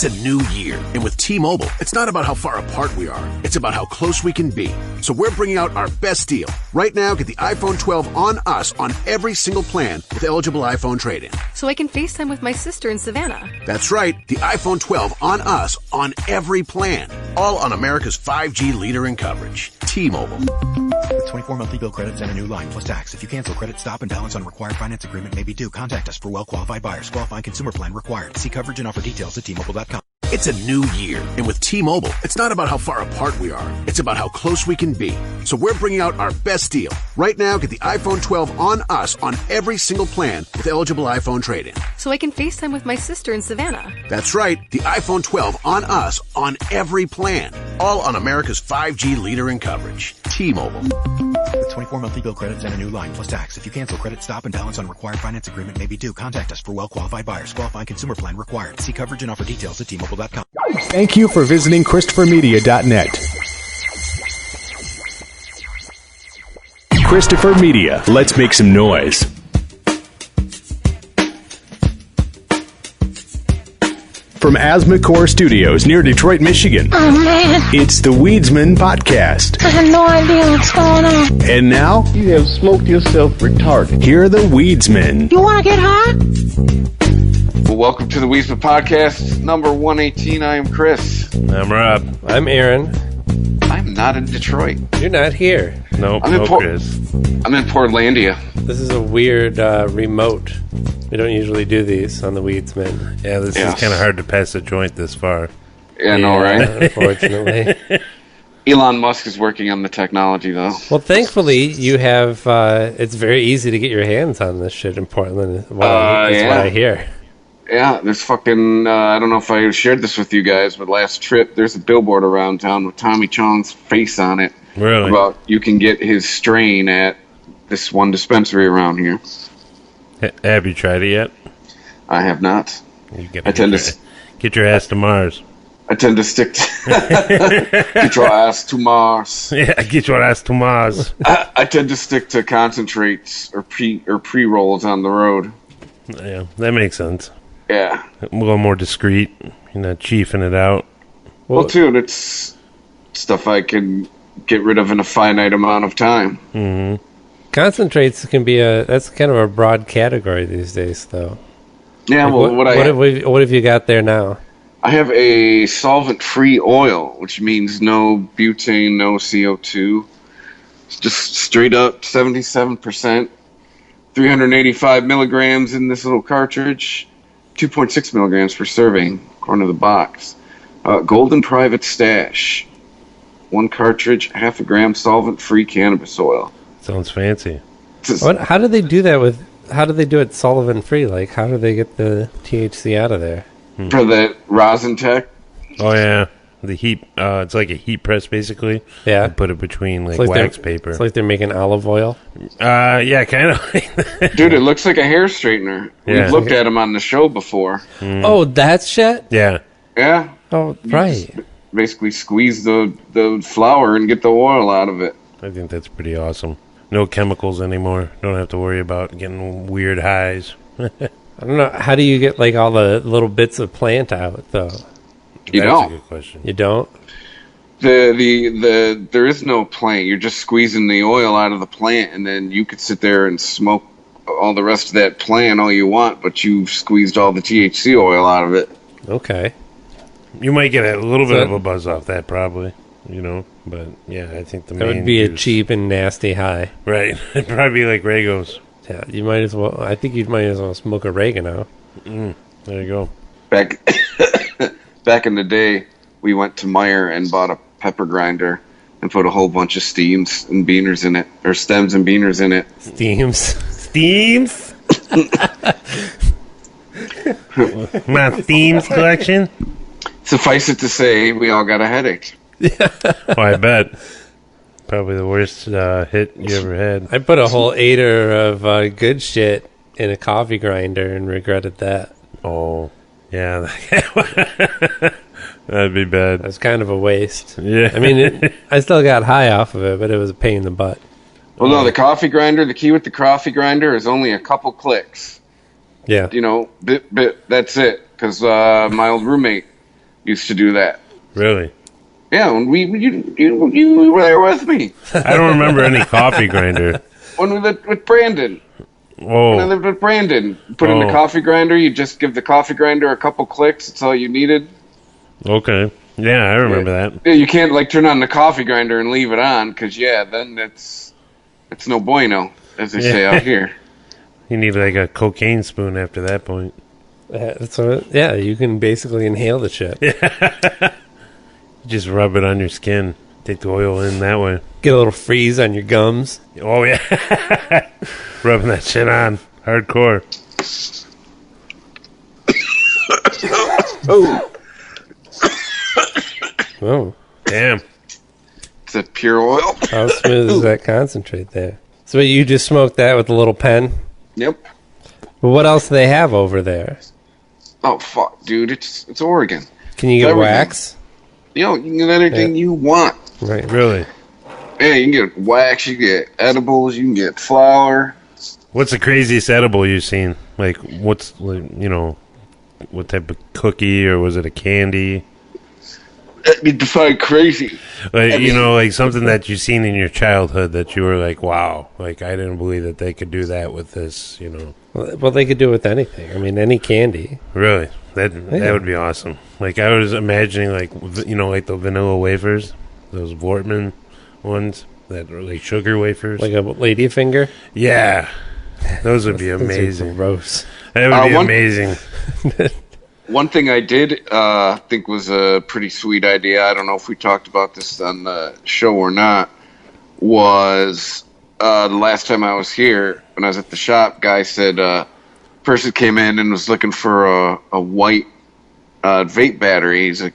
It's a new year, and with T-Mobile, it's not about how far apart we are. It's about how close we can be. So we're bringing out our best deal. Right now, get the iPhone 12 on us on every single plan with eligible iPhone trade-in. So I can FaceTime with my sister in Savannah. That's right, the iPhone 12 on us on every plan. All on America's 5G leader in coverage. T-Mobile. 24 monthly bill credits and a new line plus tax. If you cancel, credit stop and balance on required finance agreement may be due. Contact us for well-qualified buyers. Qualifying consumer plan required. See coverage and offer details at T-Mobile.com. It's a new year, and with T-Mobile, it's not about how far apart we are. It's about how close we can be. So we're bringing out our best deal. Right now, get the iPhone 12 on us on every single plan with eligible iPhone trade-in. So I can FaceTime with my sister in Savannah. That's right, the iPhone 12 on us on every plan. All on America's 5G leader in coverage. T-Mobile. With 24 monthly bill credits and a new line plus tax. If you cancel, credit stop and balance on required finance agreement may be due. Contact us for well-qualified buyers. Qualifying consumer plan required. See coverage and offer details at T-Mobile.com. Thank you for visiting ChristopherMedia.net. Christopher Media. Let's make some noise. From Asthma Studios near Detroit, Michigan. Oh, man. It's the Weedsmen Potcast. I have no idea what's going on. And now, you have smoked yourself retarded. Here are the Weedsmen. You want to get high? Well, welcome to the Weedsmen Podcast, number 118. I am Chris. I'm Rob. I'm Aaron. I'm not in Detroit. You're not here. Nope, Chris. I'm in Portlandia. This is a weird remote. We don't usually do these on the Weedsmen. Yeah, this is kind of hard to pass a joint this far. Yeah, I know, right? Unfortunately. Elon Musk is working on the technology, though. Well, thankfully, you have... it's very easy to get your hands on this shit in Portland. That's what I hear. Yeah, there's fucking... I don't know if I shared this with you guys, but last trip, there's a billboard around town with Tommy Chong's face on it. Really? About you can get his strain at this one dispensary around here. Have you tried it yet? I have not. Get your ass to Mars. I tend to stick to... Get your ass to Mars. Yeah, get your ass to Mars. I tend to stick to concentrates or pre-rolls on the road. Yeah, that makes sense. Yeah. A little more discreet. You're not chiefing it out. Well, too, it's stuff I can get rid of in a finite amount of time. Mm-hmm. Concentrates can be that's kind of a broad category these days, though. Yeah, like what have you got there now? I have a solvent-free oil, which means no butane, no CO2. It's just straight up 77%, 385 milligrams in this little cartridge, 2.6 milligrams per serving, according to the box. Golden Private Stash, one cartridge, half a gram solvent-free cannabis oil. Sounds fancy. How do they do that how do they do it solvent free? Like, how do they get the THC out of there? For the rosin tech? Oh, yeah. The heat, it's like a heat press, basically. Yeah. They put it between, like wax paper. It's like they're making olive oil. Yeah, kind of. Dude, it looks like a hair straightener. Yeah. We've looked at them on the show before. Mm. Oh, that shit? Yeah. Yeah. Oh, right. Basically squeeze the flour and get the oil out of it. I think that's pretty awesome. No chemicals anymore. Don't have to worry about getting weird highs. I don't know. How do you get, like, all the little bits of plant out, though? You That's don't. a good question. You don't? There is no plant. You're just squeezing the oil out of the plant, and then you could sit there and smoke all the rest of that plant all you want, but you've squeezed all the THC oil out of it. Okay. You might get a little bit of a buzz off that, probably. But yeah, I think that would be a cheap and nasty high. Right. It'd probably be like Regos. Yeah, you might as well. I think you might as well smoke oregano. There you go. Back in the day, we went to Meijer and bought a pepper grinder and put a whole bunch of stems and beaners in it, or stems and beaners in it. Steams. My themes collection. Suffice it to say, we all got a headache. Oh, I bet. Probably the worst hit you ever had. I put a whole 8er of good shit in a coffee grinder and regretted that. Oh, yeah. That'd be bad. That's kind of a waste. Yeah. I mean, I still got high off of it, but it was a pain in the butt. Well, no, the coffee grinder, the key with the coffee grinder is only a couple clicks. Yeah. That's it. Because my old roommate, used to do that. Really? Yeah, when you were there with me. I don't remember any coffee grinder. When we lived with Brandon. Oh. When I lived with Brandon. Put in the coffee grinder, you just give the coffee grinder a couple clicks, that's all you needed. Okay. Yeah, I remember that. Yeah, you can't like turn on the coffee grinder and leave it on, because then it's no bueno, as they say out here. You need like a cocaine spoon after that point. You can basically inhale the shit. Just rub it on your skin. Take the oil in that way. Get a little freeze on your gums. Oh, yeah. Rubbing that shit on. Hardcore. Oh. Damn. Is that pure oil? How smooth is that concentrate there? So you just smoked that with a little pen? Yep. Well, what else do they have over there? Oh, fuck, dude. It's Oregon. Can you get wax? You can get anything you want. Right. Really? Yeah, you can get wax, you can get edibles, you can get flour. What's the craziest edible you've seen? Like, what type of cookie, or was it a candy? You define crazy. Like, like something that you've seen in your childhood that you were like, wow, like, I didn't believe that they could do that with this, Well, they could do it with anything. I mean, any candy. Really? That would be awesome. Like, I was imagining, like, like the vanilla wafers, those Wortman ones that are like sugar wafers. Like a ladyfinger? Yeah. Those would be amazing. Gross. That would be amazing. One thing I did think was a pretty sweet idea, I don't know if we talked about this on the show or not, was the last time I was here, when I was at the shop, guy said person came in and was looking for a white vape battery. He's like,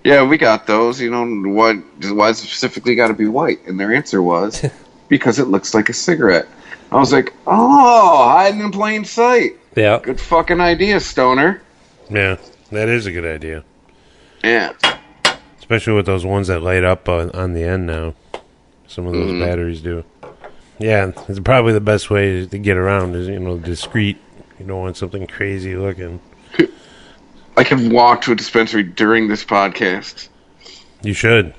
yeah, we got those. Why is it specifically got to be white? And their answer was, because it looks like a cigarette. I was like, oh, hiding in plain sight. Yeah. Good fucking idea, stoner. Yeah, that is a good idea. Yeah. Especially with those ones that light up on the end now. Some of those batteries do. Yeah, it's probably the best way to get around is, discreet. You don't want something crazy looking. I can walk to a dispensary during this podcast. You should.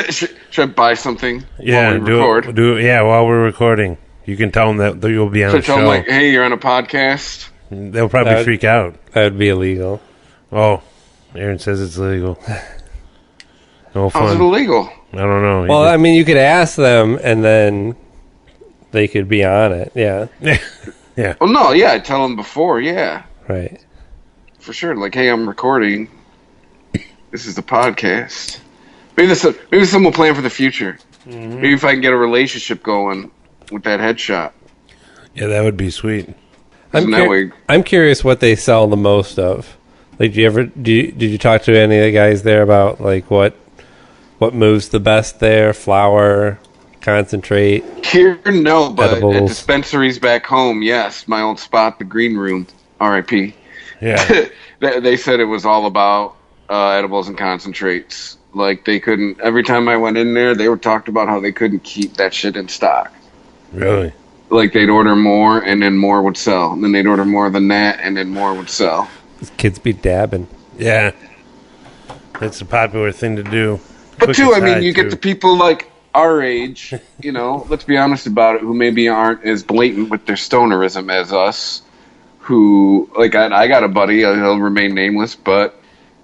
Should I buy something while we record? While we're recording. You can tell them that you'll be on the show. Tell them, like, hey, you're on a podcast? They'll probably freak out. That would be illegal. Oh, Aaron says it's illegal. No fun. How's it illegal? I don't know. Well, I mean, you could ask them, and then they could be on it. Yeah. Yeah. Well, no, yeah, I tell them before, yeah. Right. For sure. Like, hey, I'm recording. This is the podcast. Maybe some will plan for the future. Mm-hmm. Maybe if I can get a relationship going with that headshot. Yeah, that would be sweet. I'm curious what they sell the most of. Like, did you talk to any of the guys there about like what moves the best there? Flour, concentrate. Here, no, but edibles. At dispensaries back home, yes. My old spot, the Green Room, R.I.P. Yeah, they said it was all about edibles and concentrates. Like, they couldn't. Every time I went in there, they were talked about how they couldn't keep that shit in stock. Really? Like, they'd order more, and then more would sell. And then they'd order more than that, and then more would sell. These kids be dabbing. Yeah. That's a popular thing to do. But, too, I mean, you get the people, like, our age, let's be honest about it, who maybe aren't as blatant with their stonerism as us, who, like, I got a buddy, he'll remain nameless, but,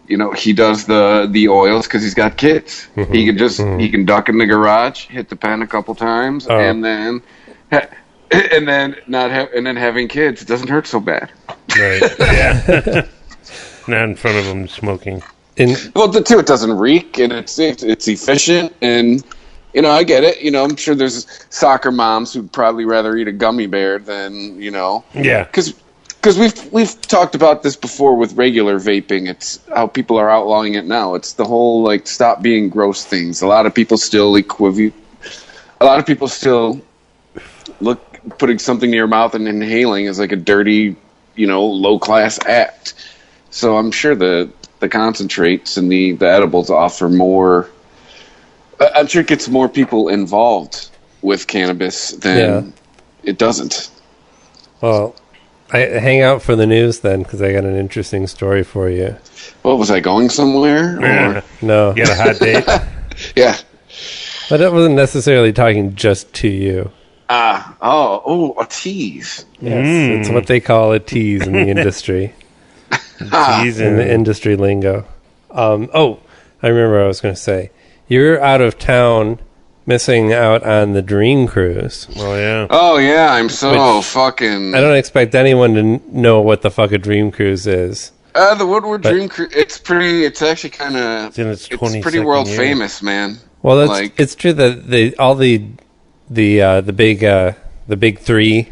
he does the oils because he's got kids. Mm-hmm. He can duck in the garage, hit the pen a couple times, and then... And then having kids doesn't hurt so bad. Right. Yeah. Not in front of them smoking. Well, too, it doesn't reek, and it's efficient, and I get it. I'm sure there's soccer moms who'd probably rather eat a gummy bear than Yeah. Because we've talked about this before with regular vaping. It's how people are outlawing it now. It's the whole like stop being gross things. A lot of people still look putting something near your mouth and inhaling is like a dirty, low class act. So I'm sure the concentrates and the edibles offer more. I'm sure it gets more people involved with cannabis than it doesn't. Well, hang out for the news then, because I got an interesting story for you. What, was I going somewhere? Yeah. No. You got a hot date? Yeah. But I wasn't necessarily talking just to you. A tease. Yes, it's what they call a tease in the industry. Tease In the industry lingo. I remember what I was going to say. You're out of town, missing out on the Dream Cruise. Oh, yeah. I'm so fucking... I don't expect anyone to know what the fuck a Dream Cruise is. The Woodward Dream Cruise, it's actually kind of... It's pretty world famous, man. Well, it's true that the big three,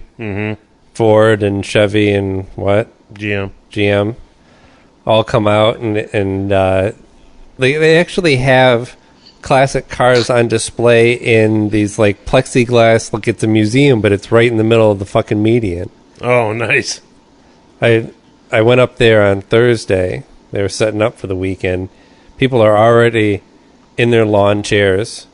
Ford and Chevy and what? GM, all come out and they actually have classic cars on display in these like plexiglass, like it's a museum, but it's right in the middle of the fucking median. Oh, nice. I went up there on Thursday. They were setting up for the weekend. People are already in their lawn chairs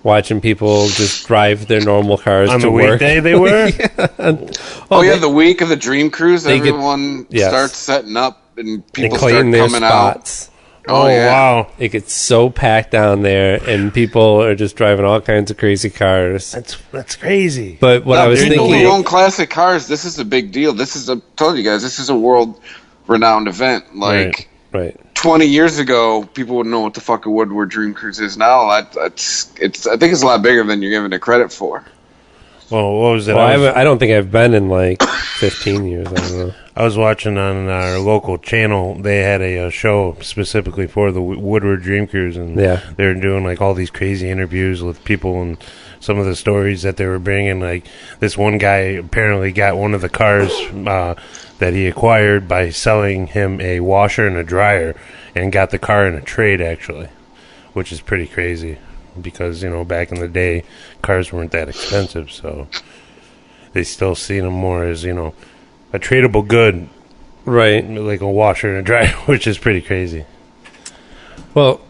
watching people just drive their normal cars on to the work. Weekday they were? The week of the Dream Cruise, everyone starts setting up and people start coming out. Oh, yeah. Wow. It gets so packed down there, and people are just driving all kinds of crazy cars. That's crazy. But what I was thinking... People who own classic cars, this is a big deal. I told you guys, this is a world-renowned event. Like, right. 20 years ago, people wouldn't know what the fuck a Woodward Dream Cruise is now. I think it's a lot bigger than you're giving it credit for. Well, what was it? Well, I don't think I've been in like 15 years. I don't know. I was watching on our local channel. They had a show specifically for the Woodward Dream Cruise, and they were doing like all these crazy interviews with people and some of the stories that they were bringing. Like this one guy apparently got one of the cars that he acquired by selling him a washer and a dryer, and got the car in a trade actually, which is pretty crazy. Because, back in the day, cars weren't that expensive, so they still see them more as, a tradable good. Right. Like a washer and a dryer, which is pretty crazy. Well,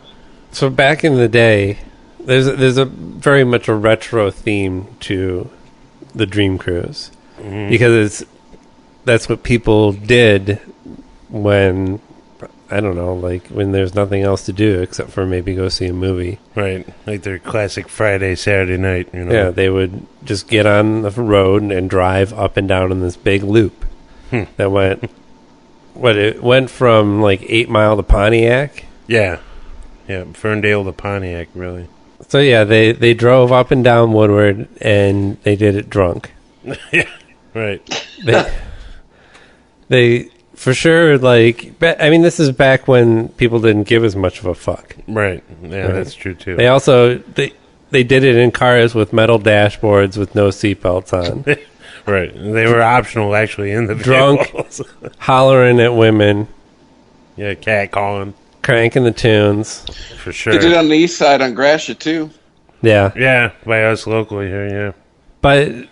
so back in the day, there's a very much a retro theme to the Dream Cruise. Mm-hmm. Because that's what people did when... I don't know, like when there's nothing else to do except for maybe go see a movie. Right, like their classic Friday, Saturday night, Yeah, they would just get on the road and drive up and down in this big loop that went... it went from like 8 Mile to Pontiac? Yeah, Ferndale to Pontiac, really. So yeah, they drove up and down Woodward and they did it drunk. Yeah, right. They for sure, this is back when people didn't give as much of a fuck. Right. Yeah, right. That's true, too. They also, they did it in cars with metal dashboards with no seatbelts on. Right. They were optional, actually, in the drunk, vehicles. hollering at women. Yeah, cat calling. Cranking the tunes. For sure. They did it on the east side on Gratiot, too. Yeah. Yeah, by us locally here, yeah. But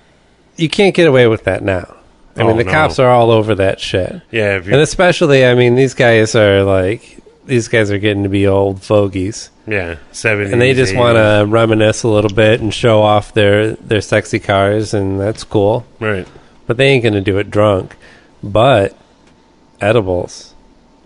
you can't get away with that now. The cops are all over that shit. Yeah. And especially, these guys are getting to be old fogies. Yeah, 70s. And they just want to reminisce a little bit and show off their sexy cars, and that's cool. Right. But they ain't going to do it drunk. But edibles,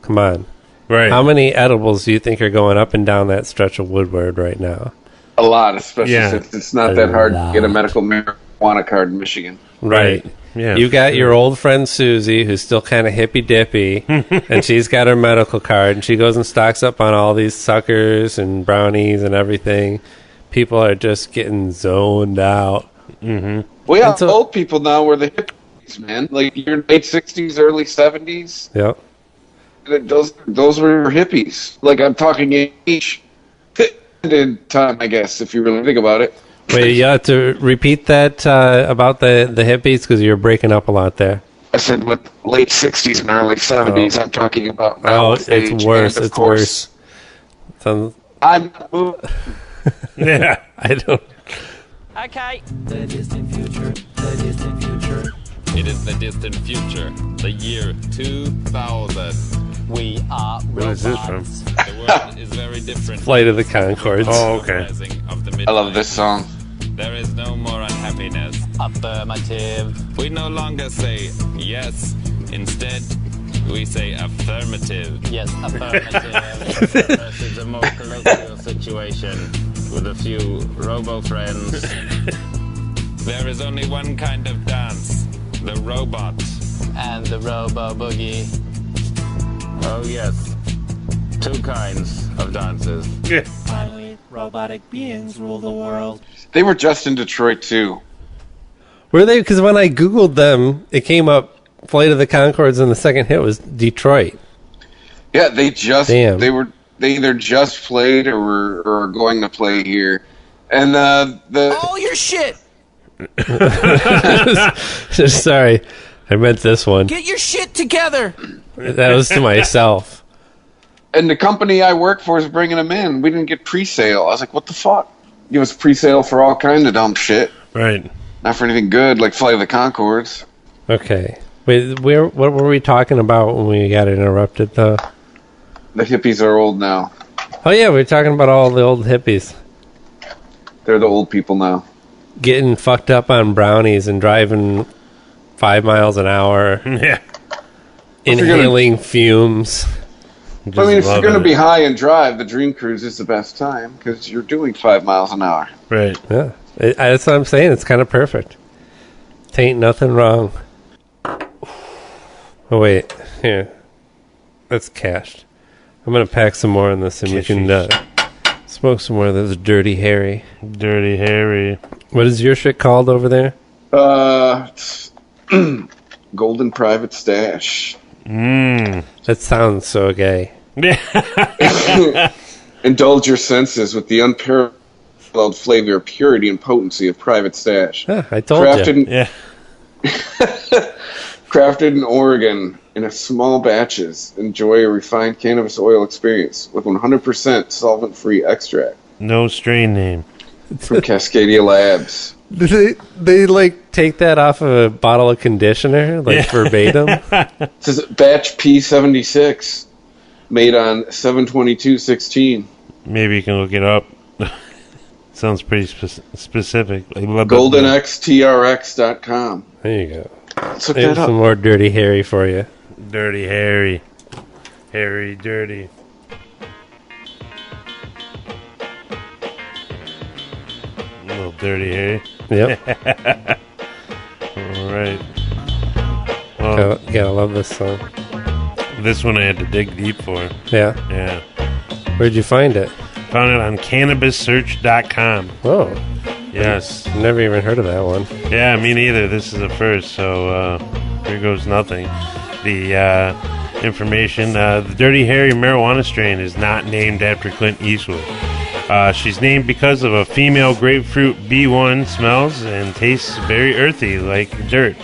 come on. Right. How many edibles do you think are going up and down that stretch of Woodward right now? A lot, especially since it's not that hard to get a medical marijuana card in Michigan. Right. Yeah, you got your old friend Susie, who's still kind of hippy-dippy, and she's got her medical card, and she goes and stocks up on all these suckers and brownies and everything. People are just getting zoned out. Mm-hmm. Well, yeah, old people now were the hippies, man. Like, your late 60s, early 70s. Yep. Those were hippies. Like, I'm talking age time, I guess, if you really think about it. Wait, you have to repeat that about the hippies, because you're breaking up a lot there. I said with late 60s and early 70s, I'm talking about now. Oh, it's worse. It's worse. I'm yeah, I don't. Okay. The distant future. The distant future. It is the distant future. The year 2000. We are robots. Where is this from? The world is very different. Flight of the Conchords. Oh, okay. I love this song. There is no more unhappiness. Affirmative. We no longer say yes, Instead, we say affirmative. Yes, affirmative. Versus a more colloquial situation with a few robo-friends. There is only one kind of dance, the robot. And the robo-boogie. Oh yes, 2 kinds of dances. Finally, robotic beings rule the world. They were just in Detroit too. Were they? Because when I Googled them, it came up Flight of the Conchords, and the second hit was Detroit. Yeah, they just Damn. they either just played or were going to play here, and all your shit. Sorry, I meant this one. Get your shit together. That was to myself. And the company I work for is bringing them in. We didn't get pre-sale. I was like, what the fuck? Give us pre-sale for all kinds of dumb shit. Right. Not for anything good, like Flight of the Conchords. Okay. Wait, what were we talking about when we got interrupted, though? The hippies are old now. Oh, yeah, we were talking about all the old hippies. They're the old people now. Getting fucked up on brownies and driving 5 miles an hour. Yeah. Inhaling fumes. I mean, if you're going to be high and drive, the Dream Cruise is the best time because you're doing 5 miles an hour. Right. Yeah. That's what I'm saying. It's kind of perfect. Tain't nothing wrong. Oh, wait. Here. That's cached. I'm going to pack some more in this and we can smoke some more of this Dirty Harry. Dirty Harry. What is your shit called over there? Golden Private Stash. That sounds so gay. Indulge your senses with the unparalleled flavor, purity, and potency of Private Stash. Yeah, I told you. Crafted in Oregon in a small batches. Enjoy a refined cannabis oil experience with 100% solvent-free extract. No strain name. From Cascadia Labs. They like take that off of a bottle of conditioner, like verbatim. It says batch P76, made on 7/22/16. Maybe you can look it up. Sounds pretty specific. GoldenXTRX.com. There you go. Let's look There's that up. some more Dirty Harry for you. Dirty Harry. Harry Dirty. Little Dirty Harry. Yep. All right. Well, gotta love this song. This one I had to dig deep for. Yeah? Yeah. Where'd you find it? Found it on CannabisSearch.com. Oh. Yes. Never even heard of that one. Yeah, me neither. This is the first, so here goes nothing. The information, the Dirty Harry marijuana strain is not named after Clint Eastwood. She's named because of a female grapefruit B1 smells and tastes very earthy, like dirt.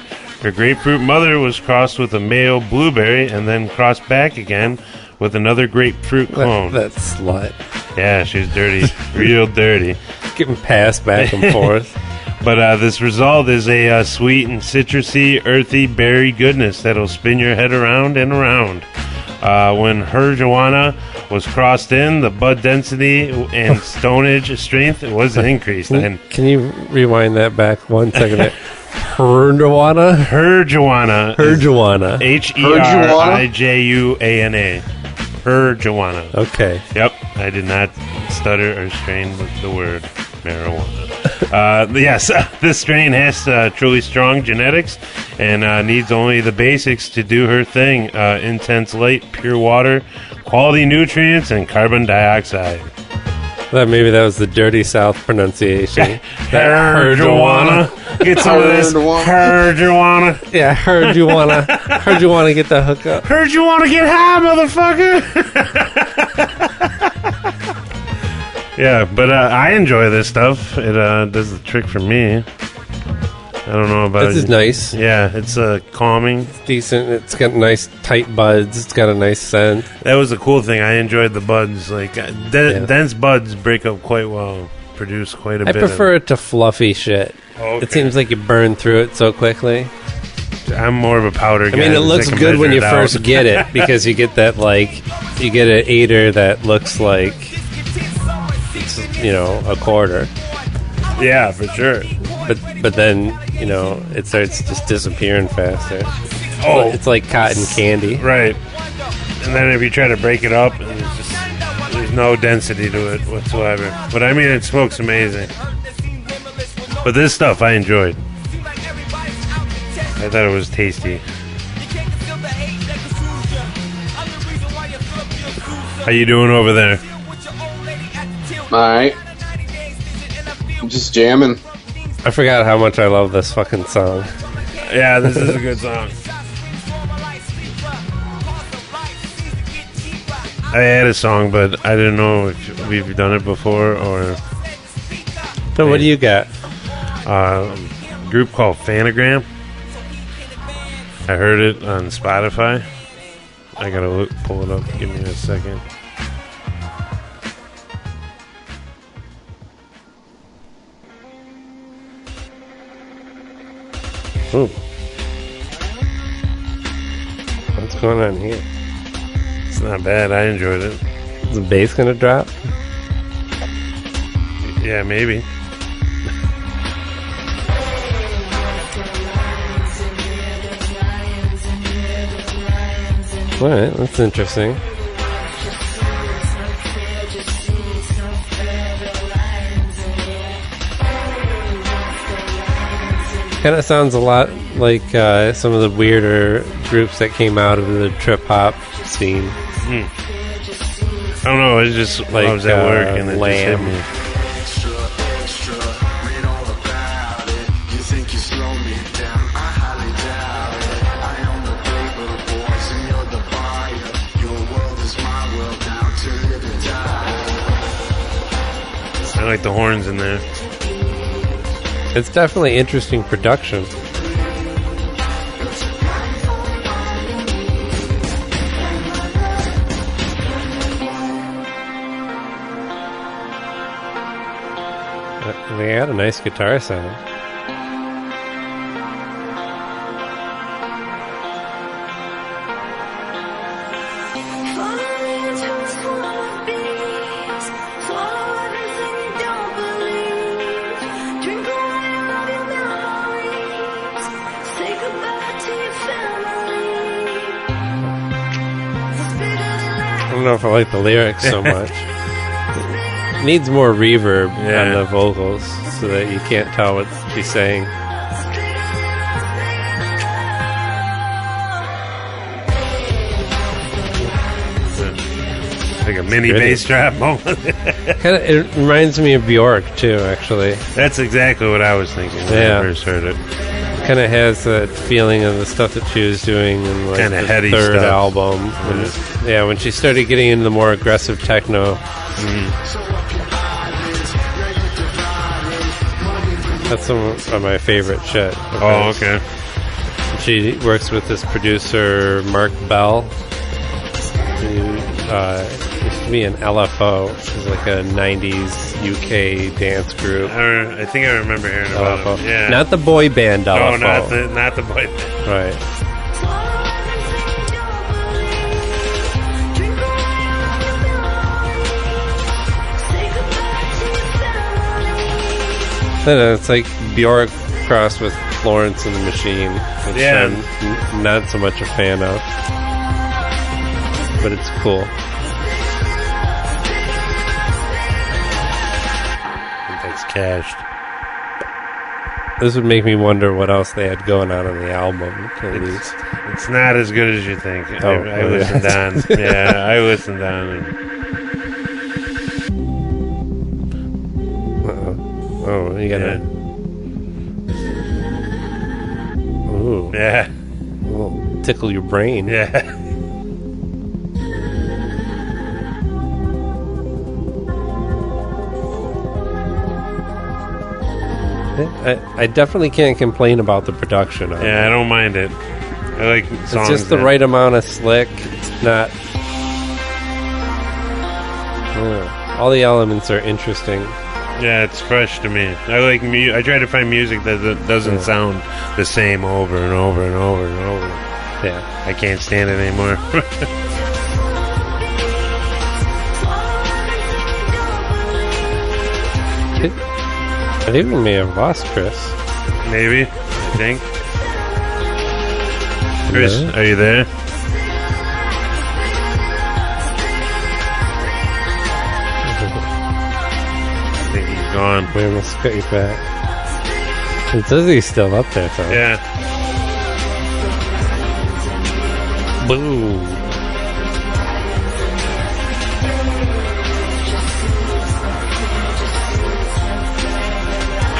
Her grapefruit mother was crossed with a male blueberry and then crossed back again with another grapefruit clone. That slut. Yeah, she's dirty. Real dirty. Getting passed back and forth. But this result is a sweet and citrusy, earthy berry goodness that'll spin your head around and around. When her Joanna was crossed in, the bud density and stonage strength was increased. Can you rewind that back 1 second? Her Joanna? Her Joanna. Her Joanna. HERIJUANA. Her Joanna. Okay. Yep. I did not stutter or strain the word marijuana. Yes, this strain has truly strong genetics and needs only the basics to do her thing. Intense light, pure water, quality nutrients, and carbon dioxide. Maybe that was the Dirty South pronunciation. Her Joanna. Get some of this. Her Joanna. Yeah, heard you wanna get the hookup. Heard you wanna get high, motherfucker. Yeah, but I enjoy this stuff. It does the trick for me. I don't know about This is nice. Yeah, it's calming. It's decent. It's got nice tight buds. It's got a nice scent. That was the cool thing. I enjoyed the buds. Like dense buds break up quite well. Produce quite a bit. I prefer it to fluffy shit. Okay. It seems like you burn through it so quickly. I'm more of a powder guy. I mean, it looks good when you first get it because you get that you get an eighter that looks like it's, a quarter. Yeah, for sure. But then it starts just disappearing faster. It's like cotton candy. Right. And then if you try to break it up, there's no density to it whatsoever. But I mean, it smokes amazing. But this stuff I enjoyed. I thought it was tasty. How you doing over there? Alright. I'm just jamming. I forgot how much I love this fucking song. Yeah, this is a good song. I had a song, but I didn't know if we've done it before or... So what do you got? A group called Fantogram. I heard it on Spotify. I gotta pull it up. Give me a second. Ooh. What's going on here? It's not bad. I enjoyed it. Is the bass gonna drop? Yeah, maybe. Alright, that's interesting. Kind of sounds a lot like some of the weirder groups that came out of the trip hop scene. I don't know. It's just like I was at work and it Lamb. just hit me. I like the horns in there. It's definitely interesting production. They had a nice guitar sound. I don't know if I like the lyrics so much. It needs more reverb on the vocals so that you can't tell what she's saying. Like a mini bass drop moment. It reminds me of Bjork too, actually. That's exactly what I was thinking when I first heard it. Kind of has that feeling of the stuff that she was doing in like Kinda the heady third stuff. album. When she started getting into the more aggressive techno. That's some of my favorite shit. Oh, okay. She works with this producer, Mark Bell, who used to be an LFO. She's like a 90s UK dance group. I think I remember hearing about LFO. it. Yeah. Not the boy band LFO. No, not the boy band. Right. I don't know, it's like Bjork crossed with Florence and the Machine, which I'm not so much a fan of. But it's cool. That's cached. This would make me wonder what else they had going on the album, at least. It's not as good as you think. I listened on. Yeah, I listened on. Oh, you gotta... Ooh. Yeah. Well, tickle your brain. Yeah. I definitely can't complain about the production of it. Yeah, I don't mind it. I like songs. It's just the right amount of slick. It's not... all the elements are interesting. Yeah, it's fresh to me. I like I try to find music that doesn't sound the same over and over and over and over. Yeah, I can't stand it anymore. I think we may have lost Chris. Maybe, I think. Chris, are you there? I think he's gone. We almost got you back. It says he's still up there, though. Yeah. Boom.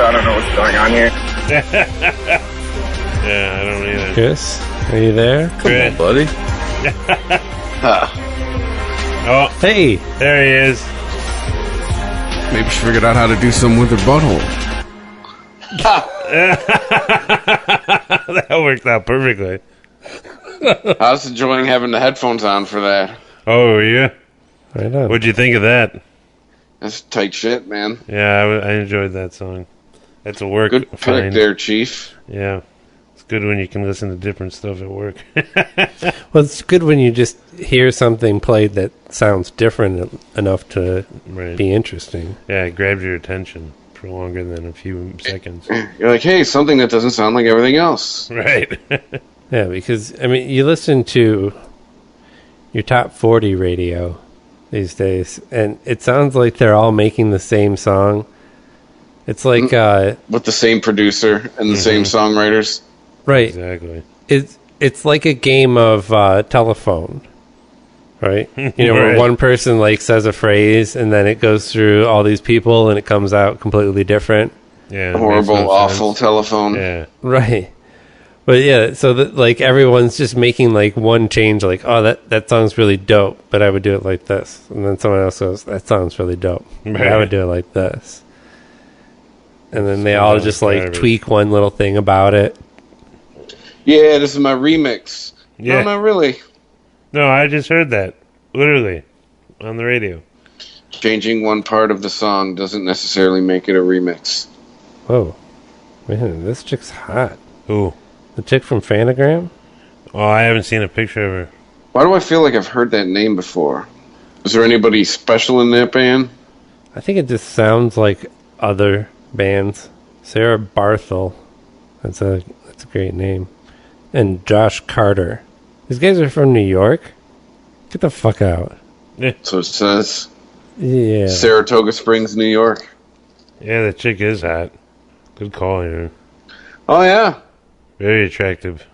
I don't know what's going on here. Yeah, I don't either. Chris, are you there? Come on, buddy. Oh, hey, there he is. Maybe she figured out how to do something with her butthole. That worked out perfectly. I was enjoying having the headphones on for that. Oh, yeah? Right on. What'd you think of that? That's tight shit, man. Yeah, I enjoyed that song. That's a work. Good pick there, Chief. Yeah. It's good when you can listen to different stuff at work. Well, it's good when you just hear something played that sounds different enough to be interesting. Yeah, it grabs your attention for longer than a few seconds. You're like, hey, something that doesn't sound like everything else. Right. Yeah, because, I mean, you listen to your top 40 radio these days, and it sounds like they're all making the same song. It's like... with the same producer and the same songwriters. Right. Exactly. It's like a game of telephone, right? You know, where one person, like, says a phrase, and then it goes through all these people, and it comes out completely different. Yeah. Horrible, awful telephone. Yeah. Right. But yeah, so that, like, everyone's just making, like, one change, like, oh, that song's really dope, but I would do it like this. And then someone else goes, that sounds really dope, but I would do it like this. And then they all just, like, tweak one little thing about it. Yeah, this is my remix. Yeah. No, not really. No, I just heard that. Literally. On the radio. Changing one part of the song doesn't necessarily make it a remix. Whoa. Man, this chick's hot. Who? The chick from Fantogram? Oh, I haven't seen a picture of her. Why do I feel like I've heard that name before? Is there anybody special in that band? I think it just sounds like other bands. Sarah Barthel. That's a great name. And Josh Carter. These guys are from New York? Get the fuck out. Yeah. So it says. Yeah. Saratoga Springs, New York. Yeah, the chick is hot. Good call here. Oh, yeah. Very attractive.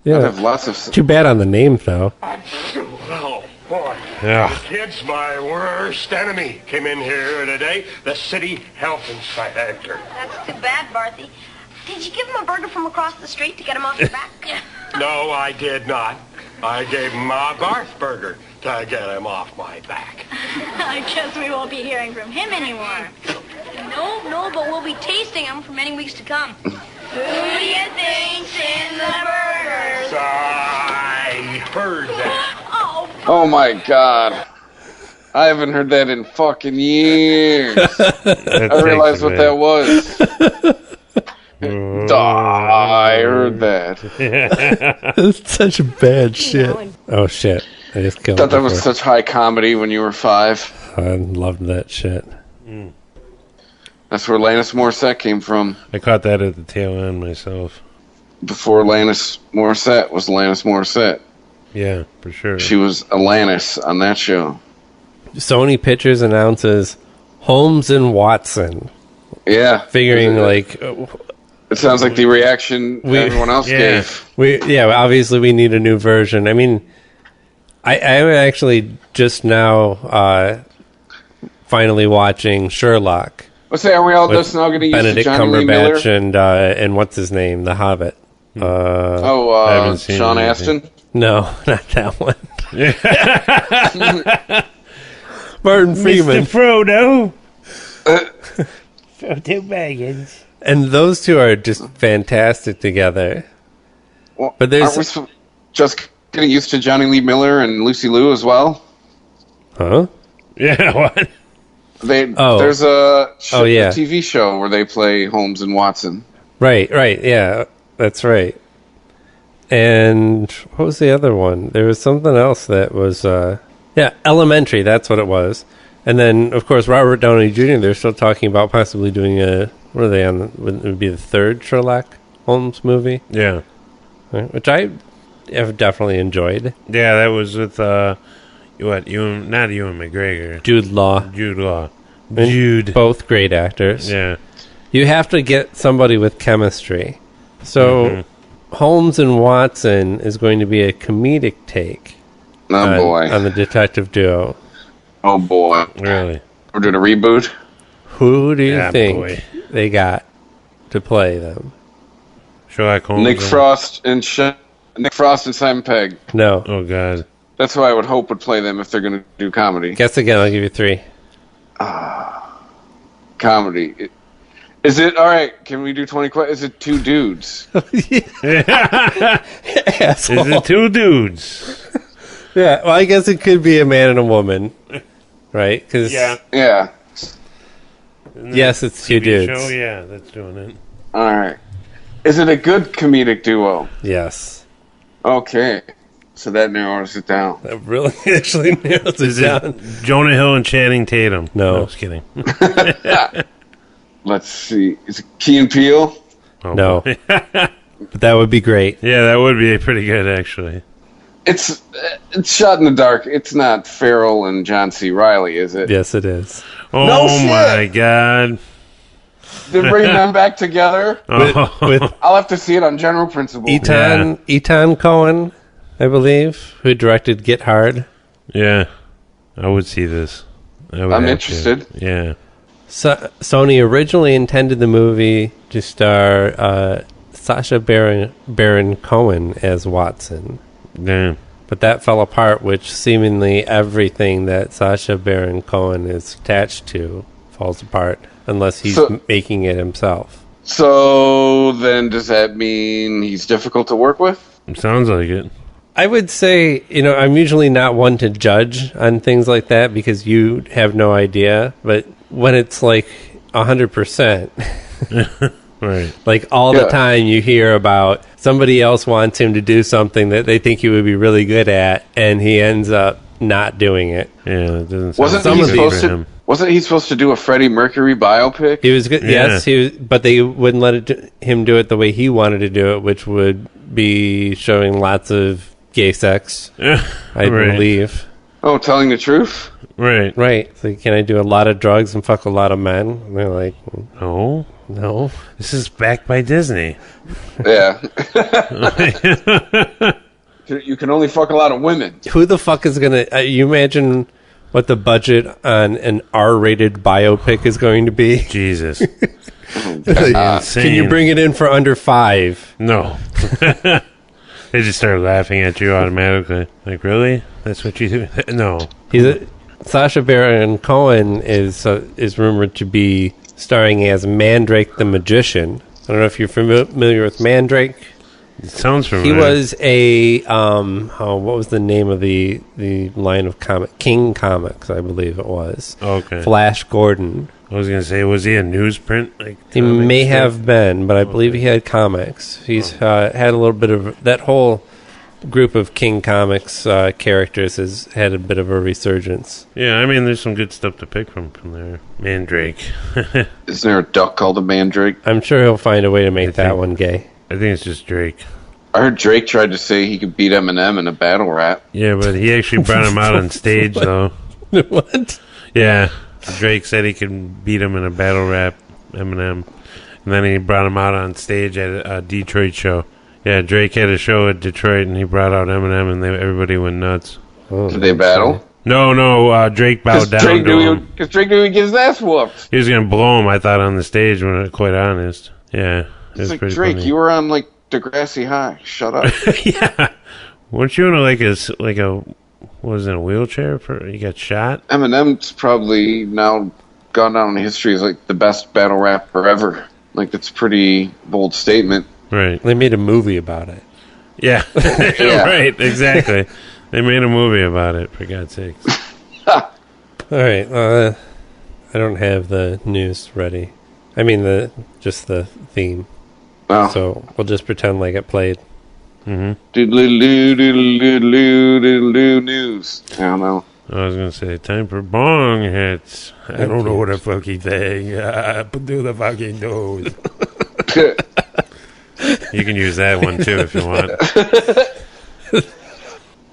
Yeah. I have lots of... Too bad on the name, though. Oh, boy. Yeah. The kid's my worst enemy. Came in here today, the city health inspector. That's too bad, Barthy. Did you give him a burger from across the street to get him off your back? No, I did not. I gave him a Garth burger to get him off my back. I guess we won't be hearing from him anymore. No, but we'll be tasting them for many weeks to come. Who do you think's in the burgers? I heard that. Oh, my God. I haven't heard that in fucking years. I realized what that was. I heard that. That's such bad shit. Oh, shit. I just killed I thought that was such high comedy when you were 5. I loved that shit. That's where Alanis Morissette came from. I caught that at the tail end myself. Before Alanis Morissette was Alanis Morissette. Yeah, for sure. She was Alanis on that show. Sony Pictures announces Holmes and Watson. Yeah. Figuring, like... It sounds like the reaction everyone else gave. Obviously we need a new version. I mean, I'm actually just now finally watching Sherlock. Let's say, are we all just now going to use Benedict Johnny Lee Cumberbatch Miller? and what's his name, The Hobbit. Sean Astin? No, not that one. Martin Freeman. Mr. Frodo. Frodo Baggins. And those two are just fantastic together. Well, but there's aren't we just getting used to Johnny Lee Miller and Lucy Liu as well? Huh? Yeah, what? There's a TV show where they play Holmes and Watson. Right, yeah, that's right. And what was the other one? There was something else that was, Elementary, that's what it was. And then, of course, Robert Downey Jr., they're still talking about possibly doing what are they on? Would it be the third Sherlock Holmes movie? Yeah. Right, which I have definitely enjoyed. Yeah, that was with not Ewan McGregor. Jude Law. Both great actors. Yeah. You have to get somebody with chemistry. So Holmes and Watson is going to be a comedic take on the detective duo. Oh boy. Really? We're doing a reboot? Who do you think they got to play them? Sherlock Holmes. Nick Frost and Simon Pegg. No. Oh God. That's who I would hope would play them if they're going to do comedy. Guess again. I'll give you 3. Comedy. Is it all right? Can we do 20 questions? Is it 2 dudes? Is it 2 dudes? Yeah. Well, I guess it could be a man and a woman, right? Yeah. Yes, it's 2 dudes. Show? Yeah, that's doing it. All right. Is it a good comedic duo? Yes. Okay. So that narrows it down. That really actually narrows it down. Jonah Hill and Channing Tatum. No. Just kidding. Let's see. Is it Key and Peele? Oh, no. But that would be great. Yeah, that would be pretty good, actually. It's shot in the dark. It's not Farrell and John C. Reilly, is it? Yes, it is. Oh, no shit. My God. They're bringing them back together? With I'll have to see it on general principle. Etan Cohen, I believe, who directed Get Hard. Yeah, I would see this. I'm interested. Yeah. Sony originally intended the movie to star Sacha Baron Cohen as Watson. Damn. But that fell apart, which seemingly everything that Sacha Baron Cohen is attached to falls apart unless he's making it himself. So then does that mean he's difficult to work with? It sounds like it. I would say, I'm usually not one to judge on things like that because you have no idea. But when it's like 100%, right? Like all the time you hear about somebody else wants him to do something that they think he would be really good at, and he ends up not doing it. Yeah, it doesn't sound Wasn't he supposed to do a Freddie Mercury biopic? He was good. Yeah. Yes, he was, but they wouldn't let him do it the way he wanted to do it, which would be showing lots of gay sex, I believe. Oh, telling the truth? Right. Right. So can I do a lot of drugs and fuck a lot of men? And they're like, no. This is backed by Disney. Yeah. You can only fuck a lot of women. Who the fuck is going to... you imagine what the budget on an R-rated biopic is going to be? Jesus. Can you bring it in for under 5? No. They just start laughing at you automatically. Like, really? That's what you do? No. Sacha Baron Cohen is rumored to be starring as Mandrake the Magician. I don't know if you're familiar with Mandrake. It sounds familiar. He was a what was the name of the line of comic? King Comics, I believe it was. Okay. Flash Gordon. I was gonna say, was he a newsprint? He may have been, but I believe he had comics. He's had a little bit of that whole group of King Comics characters has had a bit of a resurgence. Yeah, I mean, there's some good stuff to pick from there. Mandrake. Is there a duck called a mandrake? I'm sure he'll find a way to make that one gay. I think it's just Drake. I heard Drake tried to say he could beat Eminem in a battle rap. Yeah, but he actually brought him out on stage, though. What? Yeah. Drake said he could beat him in a battle rap, Eminem. And then he brought him out on stage at a Detroit show. Yeah, Drake had a show at Detroit, and he brought out Eminem, and everybody went nuts. Oh, did they battle? No, Drake bowed down to him. Because Drake knew he'd get his ass whooped. He was going to blow him, I thought, on the stage, when I'm quite honest. Yeah. It's like, Drake, funny. You were on, Degrassi High. Shut up. Yeah. Weren't you in a a wheelchair? You got shot? Eminem's probably now gone down in history as, the best battle rapper ever. That's a pretty bold statement. Right. They made a movie about it. Yeah. Yeah. Right, exactly. They made a movie about it, for God's sakes. All right. I don't have the news ready. I mean, just the theme. Oh. So we'll just pretend like it played. Mm-hmm. Doodle-doo, news. I don't know. I was going to say, time for bong hits. I don't know what a fucking thing. Do the fucking nose. You can use that one, too, if you want.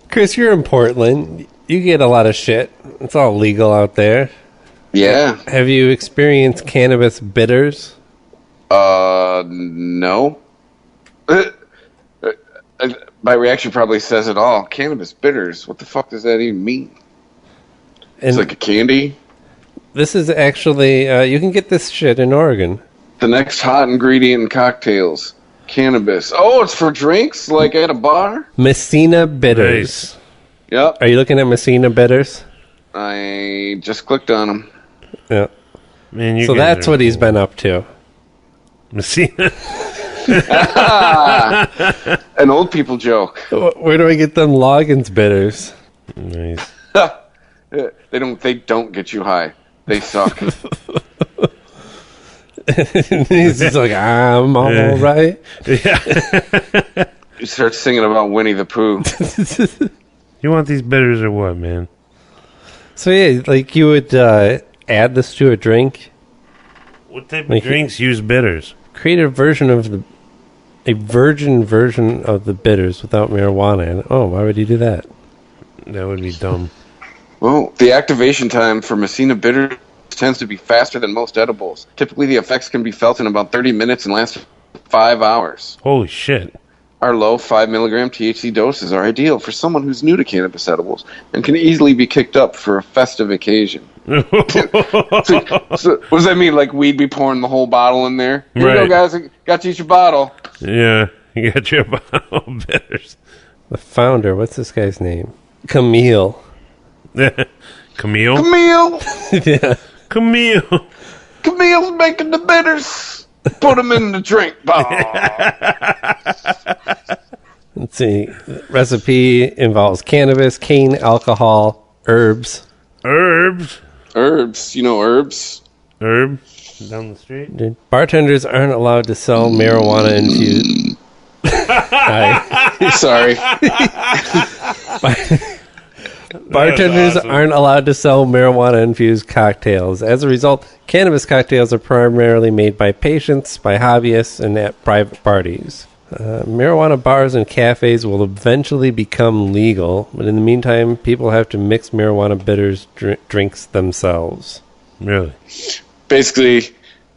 Chris, you're in Portland. You get a lot of shit. It's all legal out there. Yeah. Have you experienced Cannabis Bitters? No. My reaction probably says it all. Cannabis Bitters. What the fuck does that even mean? It's like a candy? This is actually, you can get this shit in Oregon. The next hot ingredient in cocktails. Cannabis. Oh, it's for drinks? Like at a bar? Messina Bitters. Nice. Yep. Are you looking at Messina Bitters? I just clicked on them. Yeah. Man, so that's what he's been up to. Messina. An old people joke. Where do I get them Loggins Bitters? Nice. They don't get you high. They suck. He's just like, I'm all right. Yeah. You start singing about Winnie the Pooh. You want these bitters or what, man? So yeah, like you would add this to a drink. What type of drinks use bitters? Create a virgin version of the bitters without marijuana in it. Oh, why would you do that? That would be dumb. Well, the activation time for Messina Bitters tends to be faster than most edibles. Typically, the effects can be felt in about 30 minutes and last 5 hours. Holy shit. Our low 5 milligram THC doses are ideal for someone who's new to cannabis edibles and can easily be kicked up for a festive occasion. So what does that mean? Like we'd be pouring the whole bottle in there? Here you go, guys. I got you each a bottle. Yeah, you got your bottle of bitters. The founder, what's this guy's name? Camille. Camille? Camille! Yeah. Camille. Camille's making the bitters. Put them in the drink bottle. Let's see. The recipe involves cannabis, cane, alcohol, herbs. Herbs? Herbs. You know herbs? Herb? Down the street? Dude, bartenders aren't allowed to sell marijuana infused. Sorry. Bartenders aren't allowed to sell marijuana-infused cocktails. As a result, cannabis cocktails are primarily made by patients, by hobbyists, and at private parties. Marijuana bars and cafes will eventually become legal, but in the meantime, people have to mix marijuana bitters drinks themselves. Really? Basically,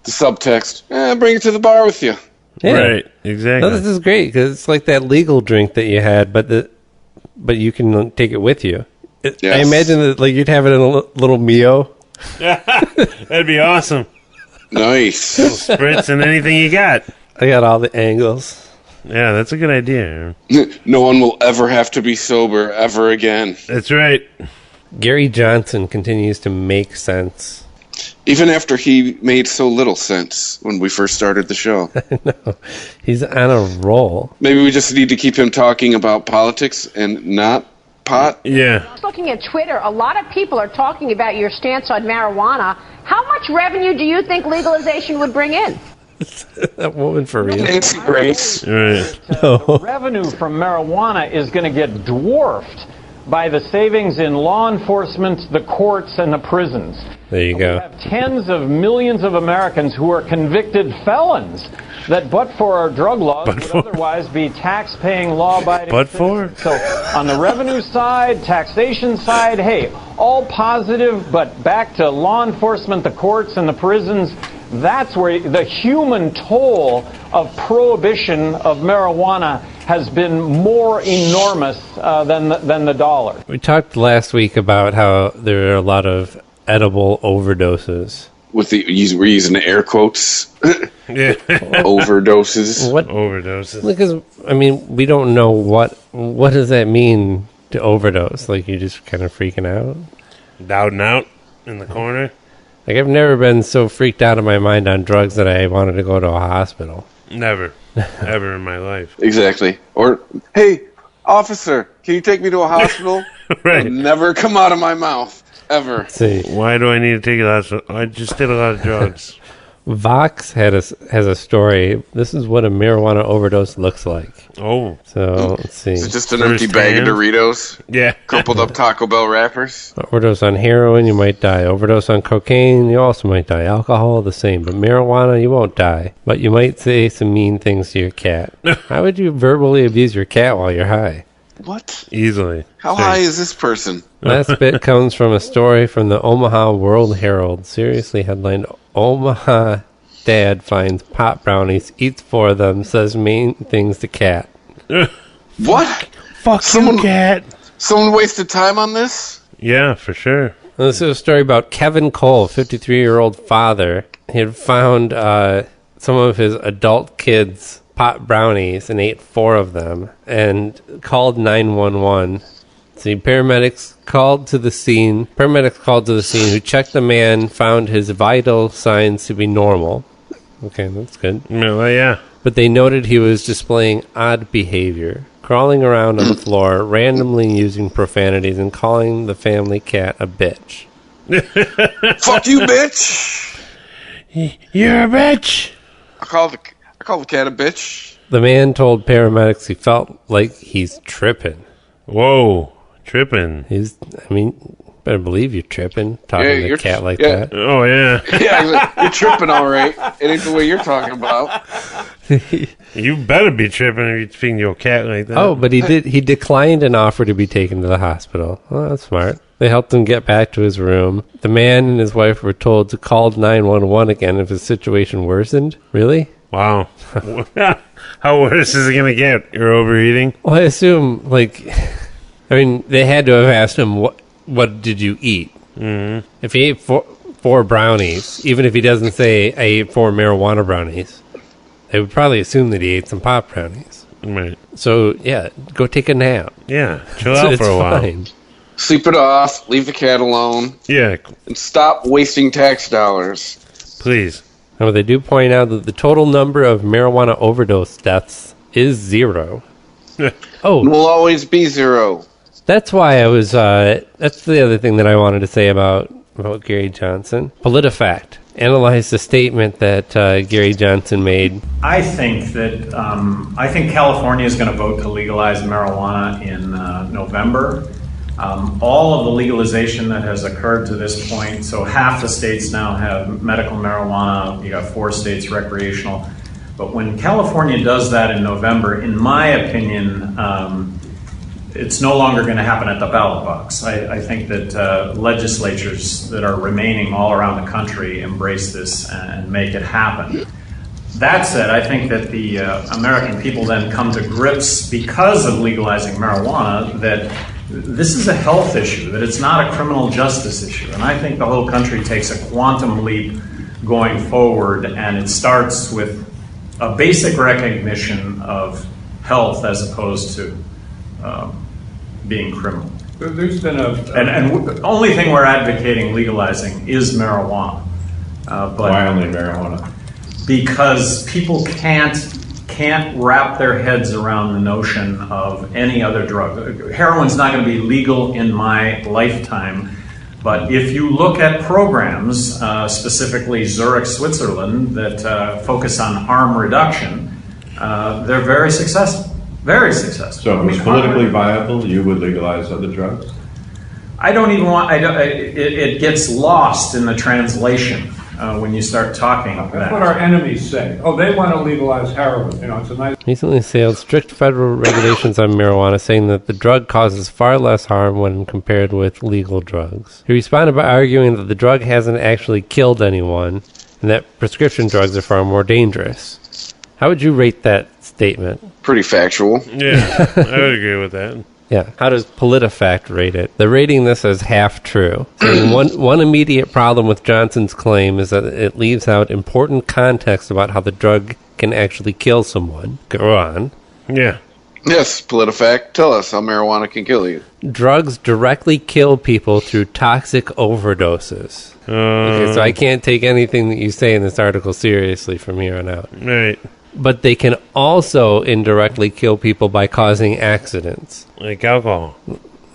the subtext, bring it to the bar with you. Yeah. Right, exactly. No, this is great, because it's like that legal drink that you had, but you can take it with you. Yes. I imagine that like you'd have it in a little Mio. That'd be awesome. Nice. Little spritz and anything you got. I got all the angles. Yeah, that's a good idea. No one will ever have to be sober ever again. That's right. Gary Johnson continues to make sense. Even after he made so little sense when we first started the show. No, he's on a roll. Maybe we just need to keep him talking about politics and not pot? Yeah. Looking at Twitter, a lot of people are talking about your stance on marijuana. How much revenue do you think legalization would bring in? That woman for real. Nancy Grace. Right. The revenue from marijuana is going to get dwarfed by the savings in law enforcement, the courts, and the prisons. There you go. We have tens of millions of Americans who are convicted felons that, but for our drug laws, would otherwise be tax-paying, law-abiding citizens. So on the revenue side, taxation side, hey, all positive, but back to law enforcement, the courts, and the prisons, that's where the human toll of prohibition of marijuana has been more enormous than the dollar. We talked last week about how there are a lot of edible overdoses. We're using air quotes. Yeah. Overdoses. What overdoses? Because I mean, we don't know what does that mean to overdose. Like you're just kind of freaking out, Dowding out in the corner. Like I've never been so freaked out of my mind on drugs that I wanted to go to a hospital. Never, ever in my life. Exactly. Or, hey, officer, can you take me to a hospital? Right. It'll never come out of my mouth. Ever. Let's see. Why do I need to take a lot of... I just did a lot of drugs. Vox has a story. This is what a marijuana overdose looks like. Oh. So, let's see. Is it just an empty bag of Doritos? Yeah. Crumpled up Taco Bell wrappers? Overdose on heroin, you might die. Overdose on cocaine, you also might die. Alcohol, the same. But marijuana, you won't die. But you might say some mean things to your cat. How would you verbally abuse your cat while you're high? What? Easily. How high is this person? Last bit comes from a story from the Omaha World Herald. Seriously headlined, Omaha dad finds pot brownies, eats 4 of them, says mean things to cat. What? Fuck you, cat. Someone wasted time on this? Yeah, for sure. This is a story about Kevin Cole, 53-year-old father. He had found some of his adult kids' pot brownies and ate 4 of them and called 911. See, paramedics called to the scene, who checked the man, found his vital signs to be normal. Okay, that's good. Well, yeah. But they noted he was displaying odd behavior, crawling around on the floor, randomly using profanities, and calling the family cat a bitch. Fuck you, bitch! You're a bitch! I call the cat a bitch. The man told paramedics he felt like he's tripping. Whoa, tripping. Better believe you're tripping, talking to a cat like that. Oh, yeah. Yeah, you're tripping all right. It ain't the way you're talking about. You better be tripping if you're speaking to your cat like that. Oh, but he declined an offer to be taken to the hospital. Well, that's smart. They helped him get back to his room. The man and his wife were told to call 911 again if his situation worsened. Really? Wow. How worse is it going to get? You're overeating? Well, I assume, they had to have asked him, what did you eat? Mm-hmm. If he ate 4 brownies, even if he doesn't say, I ate 4 marijuana brownies, they would probably assume that he ate some pot brownies. Right. So, yeah, go take a nap. Yeah, chill out for a while. Fine. Sleep it off, leave the cat alone. Yeah. And stop wasting tax dollars. Please. Now, they do point out that the total number of marijuana overdose deaths is 0. Oh. It will always be 0. That's why I was, that's the other thing that I wanted to say about Gary Johnson. PolitiFact analyzed the statement that Gary Johnson made. I think California is going to vote to legalize marijuana in November. All of the legalization that has occurred to this point, so half the states now have medical marijuana, you got 4 states recreational. But when California does that in November, in my opinion, it's no longer going to happen at the ballot box. I think that legislatures that are remaining all around the country embrace this and make it happen. That said, I think that the American people then come to grips, because of legalizing marijuana, that this is a health issue, that it's not a criminal justice issue. And I think the whole country takes a quantum leap going forward, and it starts with a basic recognition of health as opposed to being criminal. There's been and the only thing we're advocating legalizing is marijuana. But why only marijuana? Because people can't wrap their heads around the notion of any other drug. Heroin's not going to be legal in my lifetime, but if you look at programs, specifically Zurich, Switzerland, that focus on harm reduction, they're very successful. Very successful. So if it was politically viable, you would legalize other drugs? I don't even want. It gets lost in the translation when you start talking. That's what our enemies say. Oh, they want to legalize heroin. It's a nice. Recently sailed strict federal regulations on marijuana, saying that the drug causes far less harm when compared with legal drugs. He responded by arguing that the drug hasn't actually killed anyone, and that prescription drugs are far more dangerous. How would you rate that statement? Pretty factual. Yeah, I would agree with that. Yeah. How does PolitiFact rate it? They're rating this as half true. One immediate problem with Johnson's claim is that it leaves out important context about how the drug can actually kill someone. Go on. Yeah. Yes, PolitiFact. Tell us how marijuana can kill you. Drugs directly kill people through toxic overdoses. Okay, so I can't take anything that you say in this article seriously from here on out. Right. But they can also indirectly kill people by causing accidents. Like alcohol.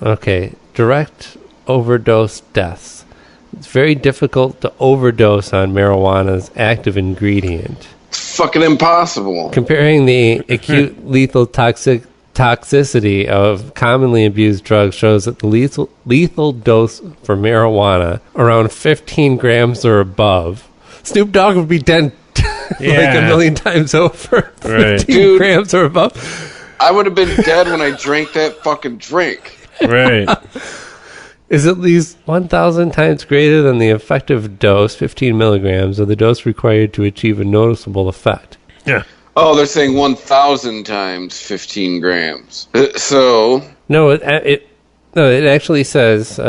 Okay, direct overdose deaths. It's very difficult to overdose on marijuana's active ingredient. It's fucking impossible. Comparing the acute lethal toxicity of commonly abused drugs shows that the lethal dose for marijuana, around 15 grams or above. Snoop Dogg would be dead like a million times over. Right. 15 grams or above. I would have been dead when I drank that fucking drink. Right. Is at least 1,000 times greater than the effective dose, 15 milligrams, of the dose required to achieve a noticeable effect. Yeah. Oh, they're saying 1,000 times 15 grams. So... No, it actually says,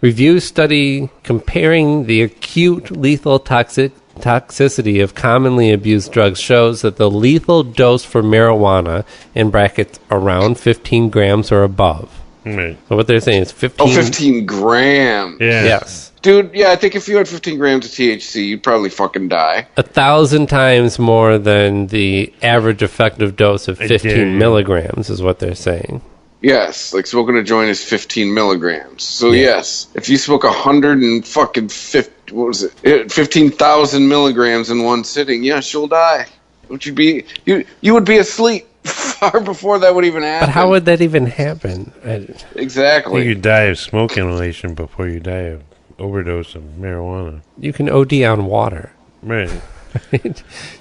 review study comparing the acute lethal toxicity of commonly abused drugs shows that the lethal dose for marijuana, in brackets, around 15 grams or above. Right. So what they're saying is 15... Oh, 15 grams. Yeah. Yes. Dude, yeah, I think if you had 15 grams of THC, you'd probably fucking die. 1,000 times more than the average effective dose of 15 milligrams is what they're saying. Yes, like smoking a joint is 15 milligrams. So yes, if you smoke 15,000 milligrams in one sitting, yes, you'll die. You would be asleep far before that would even happen. But how would that even happen? Exactly. You die of smoke inhalation before you die of overdose of marijuana. You can OD on water. Right.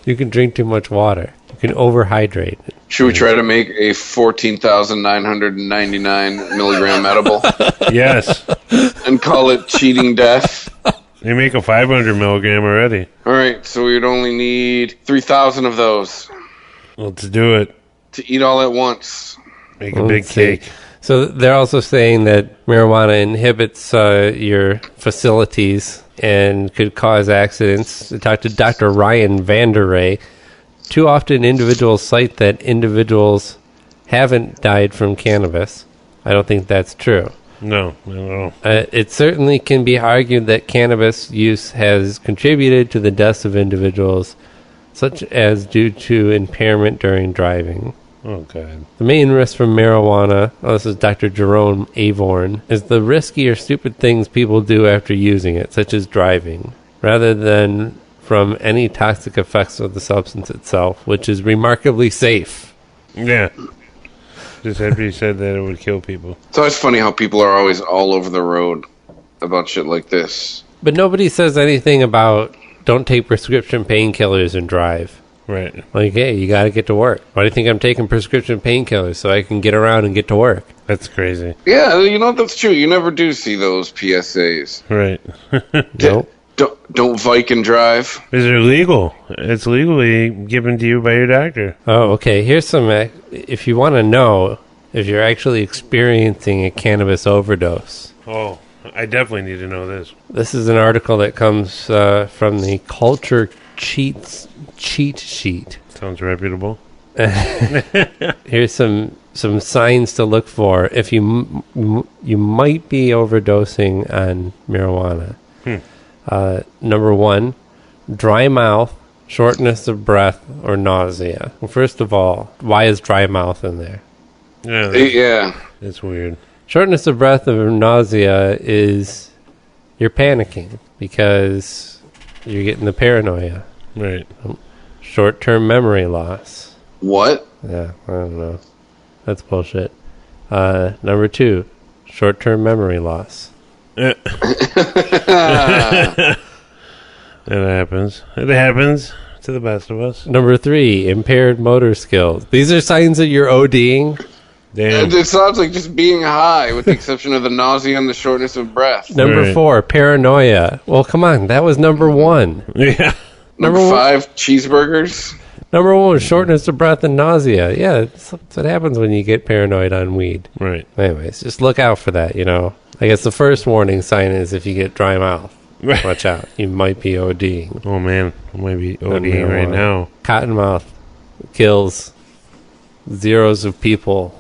You can drink too much water. You can overhydrate. Should we try to make a 14,999 milligram edible? Yes. And call it cheating death? They make a 500 milligram already. All right, so we'd only need 3,000 of those. Let's do it. To eat all at once. Make a big cake. So they're also saying that marijuana inhibits your facilities and could cause accidents. I talked to Dr. Ryan Vanderay. Too often individuals cite that individuals haven't died from cannabis. I don't think that's true. No, not at all. It certainly can be argued that cannabis use has contributed to the deaths of individuals, such as due to impairment during driving. Oh, God. The main risk from marijuana, this is Dr. Jerome Avorn, is the risky or stupid things people do after using it, such as driving, rather than from any toxic effects of the substance itself, which is remarkably safe. Yeah. Just after you said that it would kill people. It's always funny how people are always all over the road about shit like this. But nobody says anything about don't take prescription painkillers and drive. Right. Like, hey, you got to get to work. Why do you think I'm taking prescription painkillers? So I can get around and get to work. That's crazy. Yeah, you know, that's true. You never do see those PSAs. Right. Nope. Don't Vike and drive. Is it legal? It's legally given to you by your doctor. Oh, okay. Here's some, if you want to know if you're actually experiencing a cannabis overdose. Oh, I definitely need to know this. This is an article that comes from the Culture Cheat Sheet. Sounds reputable. Here's some signs to look for if you might be overdosing on marijuana. Number 1, dry mouth, shortness of breath, or nausea. Well, first of all, why is dry mouth in there? Yeah. It's weird. Shortness of breath or nausea is you're panicking because you're getting the paranoia. Right. Short-term memory loss. What? Yeah, I don't know. That's bullshit. Number 2, short-term memory loss. It happens. It happens to the best of us. Number 3, impaired motor skills. These are signs that you're ODing. Damn. It sounds like just being high, with the exception of the nausea and the shortness of breath. Number 4, paranoia. Well, come on, that was number 1. Yeah. Number 5, cheeseburgers. Number 1, shortness of breath and nausea. Yeah, that's what happens when you get paranoid on weed. Right. Anyways, just look out for that, you know. I guess the first warning sign is if you get dry mouth. Watch out. You might be ODing. Oh, man. I might be ODing right now. Cottonmouth kills zeros of people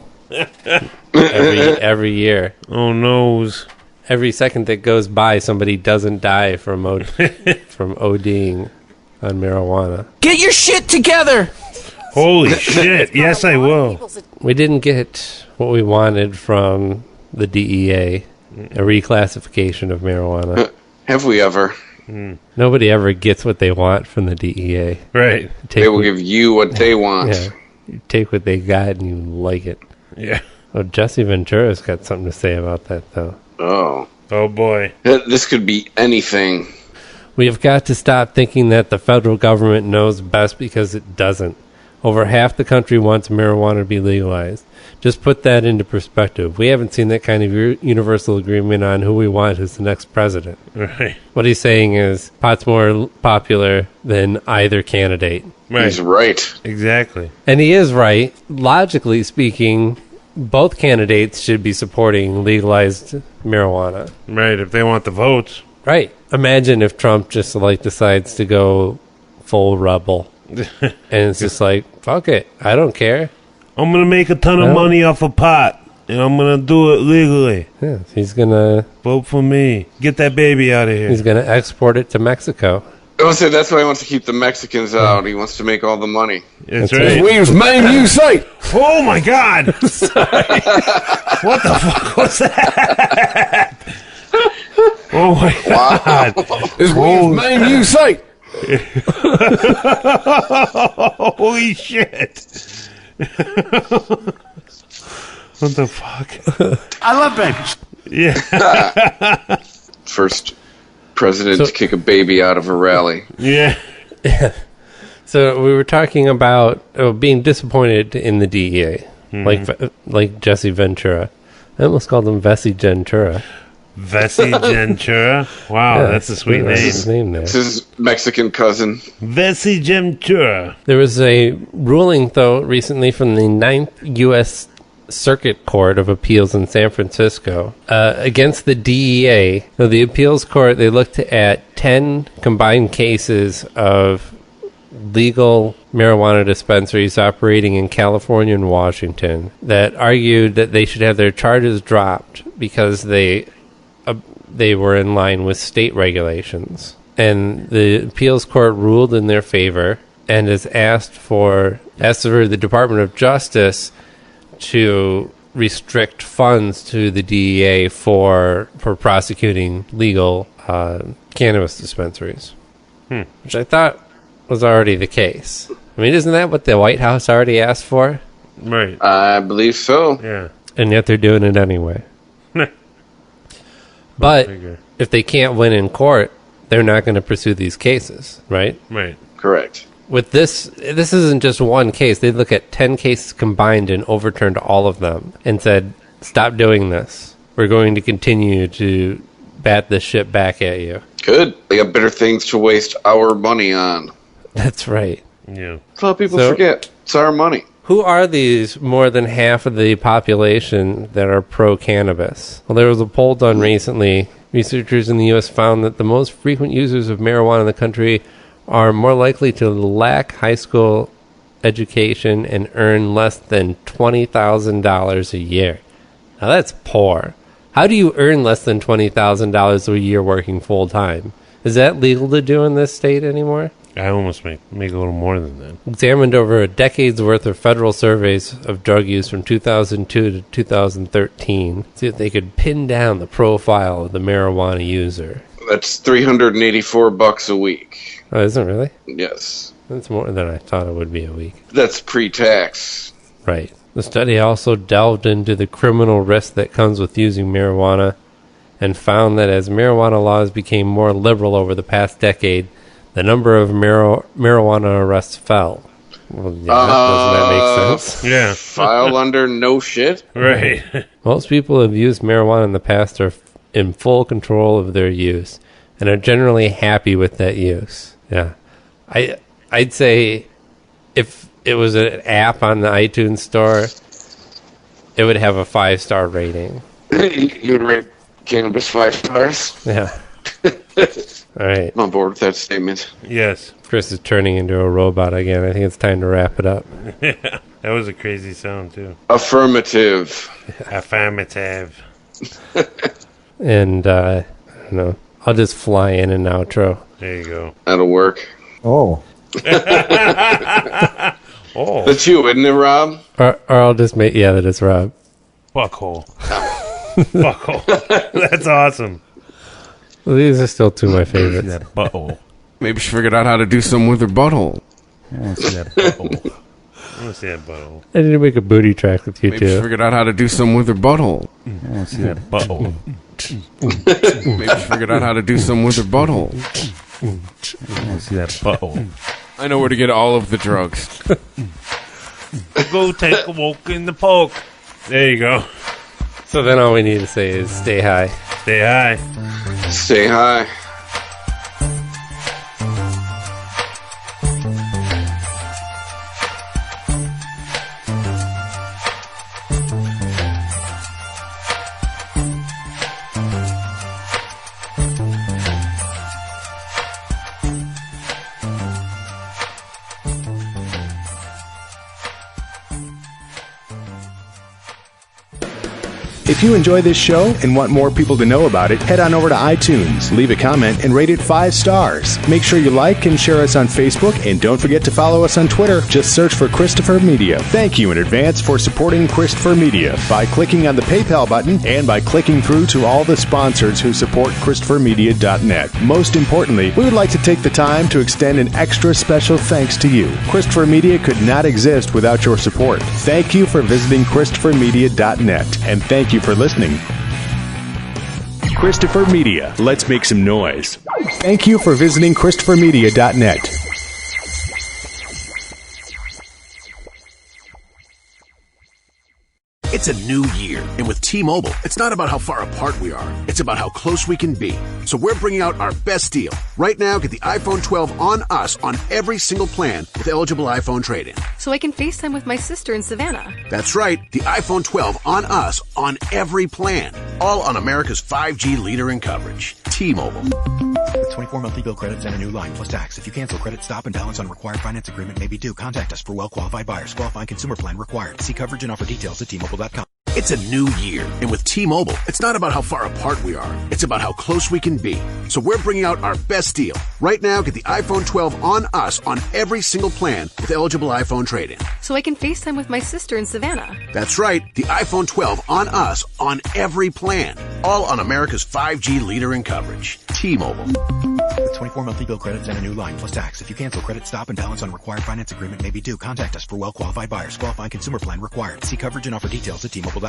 every year. Oh, noes. Every second that goes by, somebody doesn't die from ODing on marijuana. Get your shit together! Holy shit. Yes, I will. We didn't get what we wanted from the DEA, a reclassification of marijuana. Have we ever? Nobody ever gets what they want from the DEA. Right. They will give you what they want. Yeah. You take what they got and you like it. Yeah. Oh, Jesse Ventura's got something to say about that, though. Oh. Oh, boy. This could be anything. We have got to stop thinking that the federal government knows best because it doesn't. Over half the country wants marijuana to be legalized. Just put that into perspective. We haven't seen that kind of universal agreement on who we want as the next president. Right. What he's saying is pot's more popular than either candidate. Right. He's right. Exactly. And he is right. Logically speaking, both candidates should be supporting legalized marijuana. Right, if they want the votes. Right. Imagine if Trump just like decides to go full rebel. And it's just like, fuck it. I don't care. I'm going to make a ton of money off of pot, and I'm going to do it legally. Yeah, he's going to... Vote for me. Get that baby out of here. He's going to export it to Mexico. That's why he wants to keep the Mexicans out. He wants to make all the money. That's right. Weedsmen, you say. Oh, my God. What the fuck was that? Oh, my God. It's Weedsmen, you say. Holy shit. What the fuck? I love babies. Yeah. First president to kick a baby out of a rally. Yeah. So we were talking about being disappointed in the DEA, like Jesse Ventura. I almost called him Vessi Gentura. Vessi Gentura? Wow, Yeah, that's a sweet that's name. his name there. It's his Mexican cousin. Vessi Gentura. There was a ruling, though, recently from the 9th U.S. Circuit Court of Appeals in San Francisco against the DEA. So the appeals court, they looked at 10 combined cases of legal marijuana dispensaries operating in California and Washington that argued that they should have their charges dropped because they were in line with state regulations. And the appeals court ruled in their favor and has asked for the Department of Justice to restrict funds to the DEA for prosecuting legal cannabis dispensaries, which I thought was already the case. I mean, isn't that what the White House already asked for? Right. I believe so. Yeah. And yet they're doing it anyway. But if they can't win in court, they're not going to pursue these cases, right? Right. Correct. With this isn't just one case. They look at 10 cases combined and overturned all of them and said, stop doing this. We're going to continue to bat this shit back at you. Good. They got better things to waste our money on. That's right. Yeah. That's what people forget. It's our money. Who are these more than half of the population that are pro-cannabis? Well, there was a poll done recently. Researchers in the U.S. found that the most frequent users of marijuana in the country are more likely to lack high school education and earn less than $20,000 a year. Now that's poor. How do you earn less than $20,000 a year working full-time? Is that legal to do in this state anymore? I almost make a little more than that. Examined over a decade's worth of federal surveys of drug use from 2002 to 2013. See if they could pin down the profile of the marijuana user. That's $384 a week. Oh, is it really? Yes. That's more than I thought it would be a week. That's pre-tax. Right. The study also delved into the criminal risk that comes with using marijuana and found that as marijuana laws became more liberal over the past decade, the number of marijuana arrests fell. Well, yeah, doesn't that make sense? Yeah. File under no shit? Right. Most people who have used marijuana in the past are in full control of their use and are generally happy with that use. Yeah. I'd say if it was an app on the iTunes store, it would have a 5-star rating. You'd rate Cannabis 5 stars? Yeah. All right. I'm on board with that statement. Yes. Chris is turning into a robot again. I think it's time to wrap it up. Yeah. That was a crazy sound, too. Affirmative. Affirmative. And, I don't know. I'll just fly in an outro. There you go. That'll work. Oh. Oh. That's you, isn't it, Rob? Or I'll just make... Yeah, that is Rob. Fuckhole. Fuckhole. That's awesome. Well, these are still two of my favorites. That butthole. Maybe she figured out how to do something with her butthole. I want to see that butthole. I want to see that butthole. I need to make a booty track with you, Maybe too. she figured out how to do something with her butthole. I want to see that butthole. Maybe she figured out how to do something with her butthole. I want to see that butthole. I know where to get all of the drugs. Go take a walk in the park. There you go. So then all we need to say is stay high. Stay high. Stay high. If you enjoy this show and want more people to know about it, head on over to iTunes, leave a comment, and rate it 5 stars. Make sure you like and share us on Facebook, and don't forget to follow us on Twitter. Just search for Christopher Media. Thank you in advance for supporting Christopher Media by clicking on the PayPal button and by clicking through to all the sponsors who support ChristopherMedia.net. Most importantly, we would like to take the time to extend an extra special thanks to you. Christopher Media could not exist without your support. Thank you for visiting ChristopherMedia.net, and thank you for listening. Christopher Media. Let's make some noise. Thank you for visiting ChristopherMedia.net. It's a new year, and with T-Mobile, it's not about how far apart we are. It's about how close we can be. So we're bringing out our best deal. Right now, get the iPhone 12 on us on every single plan with eligible iPhone trade-in. So I can FaceTime with my sister in Savannah. That's right, the iPhone 12 on us on every plan. All on America's 5G leader in coverage. T-Mobile. With 24 monthly bill credits and a new line plus tax. If you cancel, credit stop and balance on required finance agreement may be due. Contact us for well-qualified buyers. Qualifying consumer plan required. See coverage and offer details at T-Mobile.com. It's a new year, and with T-Mobile, it's not about how far apart we are. It's about how close we can be. So we're bringing out our best deal. Right now, get the iPhone 12 on us on every single plan with eligible iPhone trade-in. So I can FaceTime with my sister in Savannah. That's right, the iPhone 12 on us on every plan. All on America's 5G leader in coverage. T-Mobile. With 24 monthly bill credits and a new line plus tax. If you cancel, credit stop and balance on required finance agreement may be due. Contact us for well-qualified buyers. Qualifying consumer plan required. See coverage and offer details at T-Mobile.com.